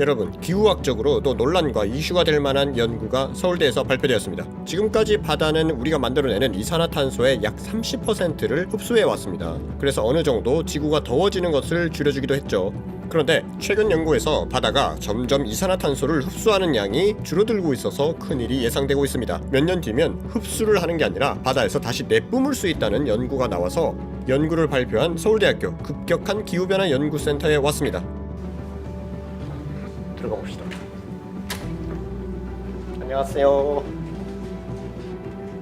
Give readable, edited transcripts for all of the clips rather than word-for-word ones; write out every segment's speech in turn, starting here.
여러분, 기후학적으로도 논란과 이슈가 될 만한 연구가 서울대에서 발표되었습니다. 지금까지 바다는 우리가 만들어내는 이산화탄소의 약 30%를 흡수해 왔습니다. 그래서 어느 정도 지구가 더워지는 것을 줄여주기도 했죠. 그런데 최근 연구에서 바다가 점점 이산화탄소를 흡수하는 양이 줄어들고 있어서 큰일이 예상되고 있습니다. 몇 년 뒤면 흡수를 하는 게 아니라 바다에서 다시 내뿜을 수 있다는 연구가 나와서 연구를 발표한 서울대학교 급격한 기후변화 연구센터에 왔습니다. 들어가 봅시다. 안녕하세요.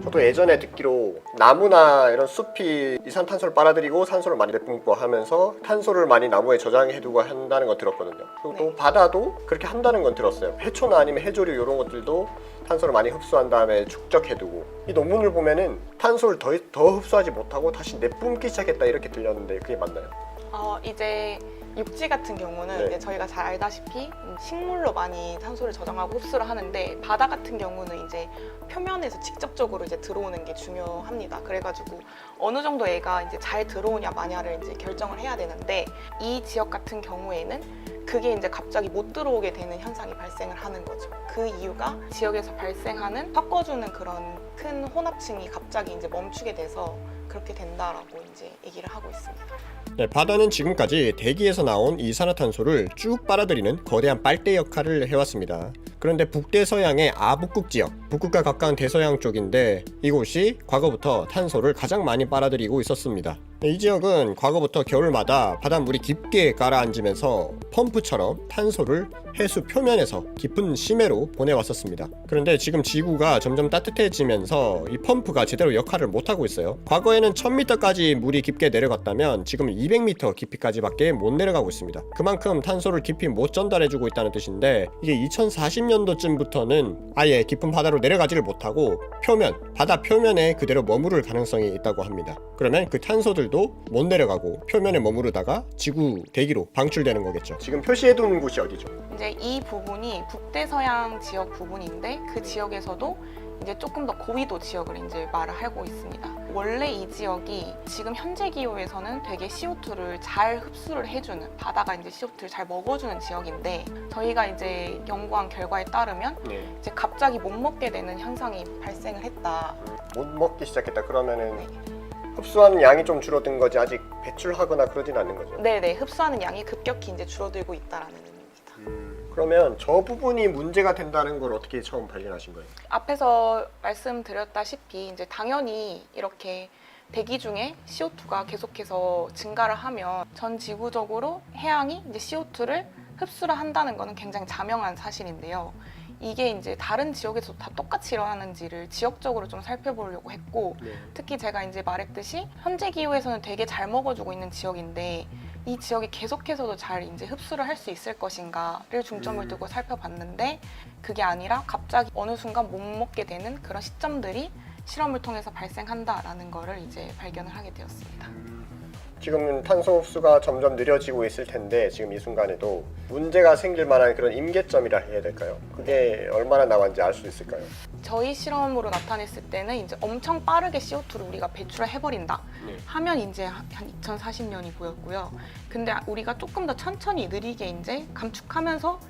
저도 예전에 듣기로 나무나 이런 숲이 이산탄소를 빨아들이고 산소를 많이 내뿜고 하면서 탄소를 많이 나무에 저장해두고 한다는 거 들었거든요. 그리고 또 바다도 그렇게 한다는 건 들었어요. 해초나 아니면 해조류 이런 것들도 탄소를 많이 흡수한 다음에 축적해두고, 이 논문을 보면은 탄소를 더 흡수하지 못하고 다시 내뿜기 시작했다 이렇게 들렸는데 그게 맞나요? 이제 육지 같은 경우는 네. 이제 저희가 잘 알다시피 식물로 많이 탄소를 저장하고 흡수를 하는데, 바다 같은 경우는 이제 표면에서 직접적으로 이제 들어오는 게 중요합니다. 그래가지고 어느 정도 얘가 이제 잘 들어오냐 마냐를 이제 결정을 해야 되는데, 이 지역 같은 경우에는 그게 이제 갑자기 못 들어오게 되는 현상이 발생을 하는 거죠. 그 이유가 지역에서 발생하는 섞어주는 그런 큰 혼합층이 갑자기 이제 멈추게 돼서 그렇게 된다라고 이제 얘기를 하고 있습니다. 네, 바다는 지금까지 대기에서 나온 이산화탄소를 쭉 빨아들이는 거대한 빨대 역할을 해왔습니다. 그런데 북대서양의 아북극 지역, 북극과 가까운 대서양 쪽인데 이곳이 과거부터 탄소를 가장 많이 빨아들이고 있었습니다. 이 지역은 과거부터 겨울마다 바닷물이 깊게 가라앉으면서 펌프처럼 탄소를 해수 표면에서 깊은 심해로 보내왔었습니다. 그런데 지금 지구가 점점 따뜻해지면서 이 펌프가 제대로 역할을 못하고 있어요. 과거에는 1000m까지 물이 깊게 내려갔다면 지금은 200m 깊이까지밖에 못 내려가고 있습니다. 그만큼 탄소를 깊이 못 전달해주고 있다는 뜻인데, 이게 2040년도쯤부터는 아예 깊은 바다로 내려가지를 못하고 바다 표면에 그대로 머무를 가능성이 있다고 합니다. 그러면 그 탄소들도 못 내려가고 표면에 머무르다가 지구 대기로 방출되는 거겠죠. 지금 표시해둔 곳이 어디죠? 이제 이 부분이 북대서양 지역 부분인데, 그 지역에서도 이제 조금 더 고위도 지역을 이제 말을 하고 있습니다. 원래 이 지역이 지금 현재 기후에서는 되게 CO2를 잘 흡수를 해주는, 바다가 이제 CO2를 잘 먹어주는 지역인데, 저희가 이제 연구한 결과에 따르면 이제 갑자기 못 먹게 되는 현상이 발생을 했다. 못 먹기 시작했다. 그러면은 흡수하는 양이 좀 줄어든 거지 아직 배출하거나 그러진 않는 거죠? 네네, 흡수하는 양이 급격히 이제 줄어들고 있다라는 의미입니다. 그러면 저 부분이 문제가 된다는 걸 어떻게 처음 발견하신 거예요? 앞에서 말씀드렸다시피 이제 당연히 이렇게 대기 중에 CO2가 계속해서 증가를 하면 전 지구적으로 해양이 이제 CO2를 흡수를 한다는 것은 굉장히 자명한 사실인데요. 이게 이제 다른 지역에서 다 똑같이 일어나는지를 지역적으로 좀 살펴보려고 했고, 특히 제가 이제 말했듯이 현재 기후에서는 되게 잘 먹어주고 있는 지역인데, 이 지역이 계속해서도 잘 이제 흡수를 할 수 있을 것인가를 중점을 두고 살펴봤는데, 그게 아니라 갑자기 어느 순간 못 먹게 되는 그런 시점들이 실험을 통해서 발생한다라는 거를 이제 발견을 하게 되었습니다. 지금은 탄소 흡수가 점점 느려지고 있을 텐데 지금 이 순간에도 문제가 생길 만한 그런 임계점이라 해야 될까요? 그게 얼마나 나왔는지 알 수 있을까요? 저희 실험으로 나타냈을 때는 이제 엄청 빠르게 CO2를 우리가 배출을 해버린다 하면 이제 한 2040년이 보였고요. 근데 우리가 조금 더 천천히 느리게 이제 감축하면서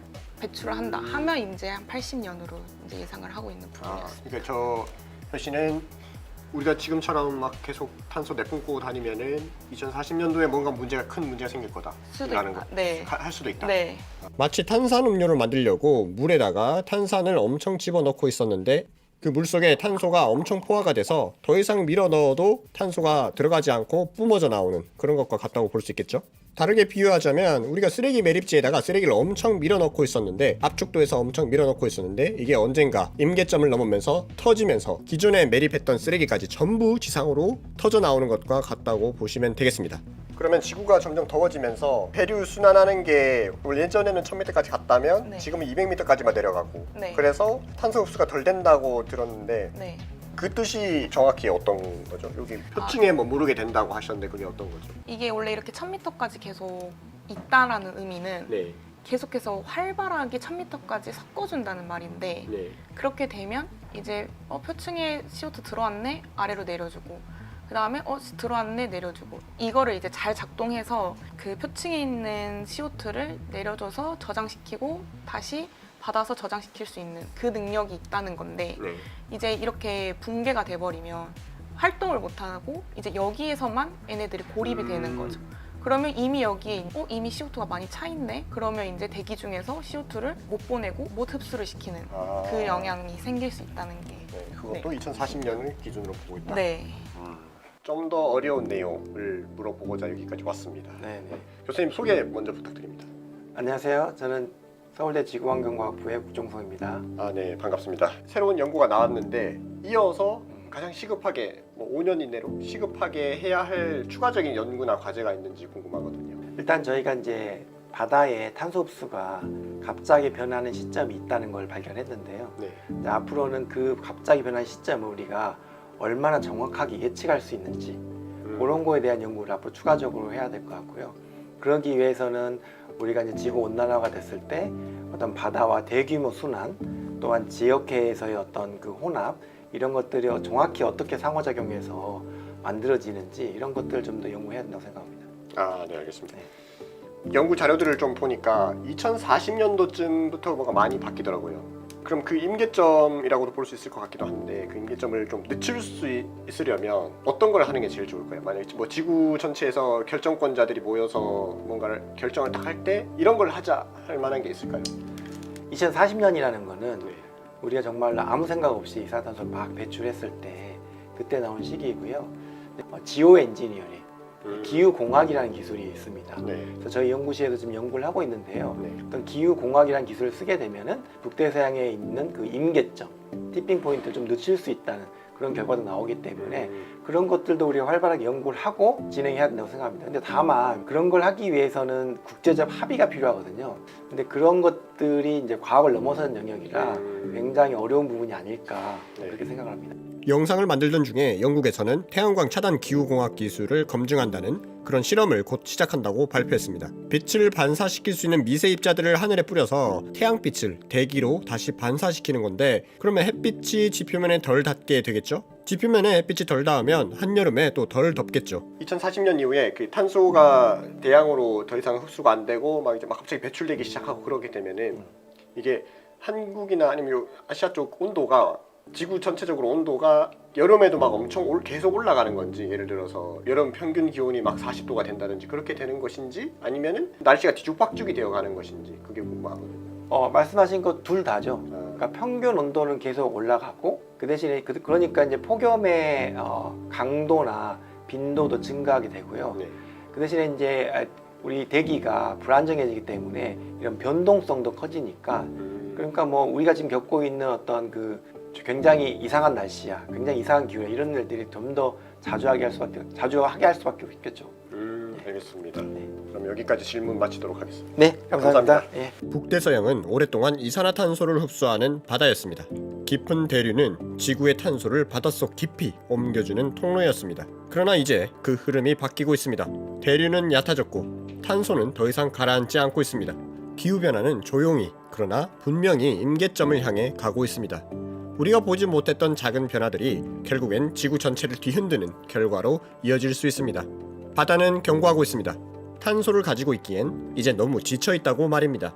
배출을 한다 하면 이제 한 80년으로 이제 예상을 하고 있는 부분이었습니다. 그러니까 저 표시는 우리가 지금처럼 막 계속 탄소 내뿜고 다니면은 2040년도에 뭔가 큰 문제가 생길 거다. 수도 라는 있다. 거. 네. 할 수도 있다. 네. 마치 탄산음료를 만들려고 물에다가 탄산을 엄청 집어넣고 있었는데 그 물속에 탄소가 엄청 포화가 돼서 더 이상 밀어 넣어도 탄소가 들어가지 않고 뿜어져 나오는 그런 것과 같다고 볼 수 있겠죠? 다르게 비유하자면 우리가 쓰레기 매립지에다가 쓰레기를 엄청 밀어넣고 있었는데, 압축도에서 엄청 밀어넣고 있었는데 이게 언젠가 임계점을 넘으면서 터지면서 기존에 매립했던 쓰레기까지 전부 지상으로 터져 나오는 것과 같다고 보시면 되겠습니다. 그러면 지구가 점점 더워지면서 해류 순환하는 게 예전에는 1000m까지 갔다면 지금은 200m까지만 내려가고, 그래서 탄소 흡수가 덜 된다고 들었는데 그 뜻이 정확히 어떤 거죠? 여기 표층에 머무르게 된다고 하셨는데 그게 어떤 거죠? 이게 원래 이렇게 1000m까지 계속 있다라는 의미는 계속해서 활발하게 1000m까지 섞어준다는 말인데, 그렇게 되면 이제 표층에 CO2 들어왔네? 아래로 내려주고, 그 다음에 들어왔네 내려주고 이거를 이제 잘 작동해서 그 표층에 있는 CO2를 내려줘서 저장시키고 다시 받아서 저장시킬 수 있는 그 능력이 있다는 건데 네. 이제 이렇게 붕괴가 돼버리면 활동을 못하고 이제 여기에서만 얘네들이 고립이 되는 거죠. 그러면 이미 여기에 이미 CO2가 많이 차 있네. 그러면 이제 대기 중에서 CO2를 못 보내고 못 흡수를 시키는 그 영향이 생길 수 있다는 게. 네, 그것도 2040년을 기준으로 보고 있다. 네. 좀 더 어려운 내용을 물어보고자 여기까지 왔습니다. 네네. 교수님 소개 먼저 부탁드립니다. 안녕하세요. 저는 서울대 지구환경과학부의 국종성입니다. 네, 반갑습니다. 새로운 연구가 나왔는데 이어서 가장 시급하게 5년 이내로 시급하게 해야 할 추가적인 연구나 과제가 있는지 궁금하거든요. 일단 저희가 이제 바다의 탄소 흡수가 갑자기 변하는 시점이 있다는 걸 발견했는데요. 네. 이제 앞으로는 그 갑자기 변하는 시점을 우리가 얼마나 정확하게 예측할 수 있는지 그런 거에 대한 연구를 앞으로 추가적으로 해야 될 것 같고요. 그러기 위해서는 우리가 이제 지구 온난화가 됐을 때 어떤 바다와 대규모 순환 또한 지역해에서의 어떤 그 혼합 이런 것들이 정확히 어떻게 상호작용해서 만들어지는지 이런 것들을 좀 더 연구해야 된다고 생각합니다. 네, 알겠습니다. 연구 자료들을 좀 보니까 2040년도쯤부터 뭐가 많이 바뀌더라고요. 그럼 그 임계점이라고도 볼 수 있을 것 같기도 한데 그 임계점을 좀 늦출 수 있으려면 어떤 걸 하는 게 제일 좋을까요? 만약에 지구 전체에서 결정권자들이 모여서 뭔가를 결정을 딱 할 때 이런 걸 하자 할 만한 게 있을까요? 2040년이라는 거는 네. 우리가 정말로 아무 생각 없이 이산화탄소를 막 배출했을 때 그때 나온 시기이고요. 지오 엔지니어링, 기후공학이라는 기술이 있습니다. 네. 그래서 저희 연구실에도 지금 연구를 하고 있는데요. 네. 어떤 기후공학이라는 기술을 쓰게 되면은 북대서양에 있는 그 임계점, 티핑 포인트를 좀 늦출 수 있다는 그런 결과도 나오기 때문에 그런 것들도 우리가 활발하게 연구를 하고 진행해야 된다고 생각합니다. 근데 다만 그런 걸 하기 위해서는 국제적 합의가 필요하거든요. 근데 그런 것들이 이제 과학을 넘어서는 영역이라 굉장히 어려운 부분이 아닐까 그렇게 생각을 합니다. 영상을 만들던 중에 영국에서는 태양광 차단 기후공학 기술을 검증한다는 그런 실험을 곧 시작한다고 발표했습니다. 빛을 반사시킬 수 있는 미세 입자들을 하늘에 뿌려서 태양빛을 대기로 다시 반사시키는 건데 그러면 햇빛이 지표면에 덜 닿게 되겠죠? 지표면에 햇빛이 덜 닿으면 한여름에 또 덜 덥겠죠. 2040년 이후에 그 탄소가 대양으로 더 이상 흡수가 안 되고 막 갑자기 배출되기 시작하고 그러게 되면은 이게 한국이나 아니면 아시아 쪽 온도가 지구 전체적으로 온도가 여름에도 막 엄청 계속 올라가는 건지 예를 들어서 여름 평균 기온이 막 40도가 된다든지 그렇게 되는 것인지 아니면은 날씨가 뒤죽박죽이 되어 가는 것인지 그게 궁금하거든요. 말씀하신 것 둘 다죠. 그러니까 평균 온도는 계속 올라가고 그 대신에 그러니까 이제 폭염의 강도나 빈도도 증가하게 되고요. 네. 그 대신에 이제 우리 대기가 불안정해지기 때문에 이런 변동성도 커지니까 그러니까 뭐 우리가 지금 겪고 있는 어떤 그 굉장히 이상한 날씨야, 굉장히 이상한 기후야 이런 일들이 좀 더 자주하게 할 수밖에 없겠죠. 알겠습니다. 네. 그럼 여기까지 질문 마치도록 하겠습니다. 네, 감사합니다. 예. 북대서양은 오랫동안 이산화탄소를 흡수하는 바다였습니다. 깊은 대류는 지구의 탄소를 바닷속 깊이 옮겨주는 통로였습니다. 그러나 이제 그 흐름이 바뀌고 있습니다. 대류는 얕아졌고 탄소는 더 이상 가라앉지 않고 있습니다. 기후변화는 조용히 그러나 분명히 임계점을 향해 가고 있습니다. 우리가 보지 못했던 작은 변화들이 결국엔 지구 전체를 뒤흔드는 결과로 이어질 수 있습니다. 바다는 경고하고 있습니다. 탄소를 가지고 있기엔 이제 너무 지쳐 있다고 말입니다.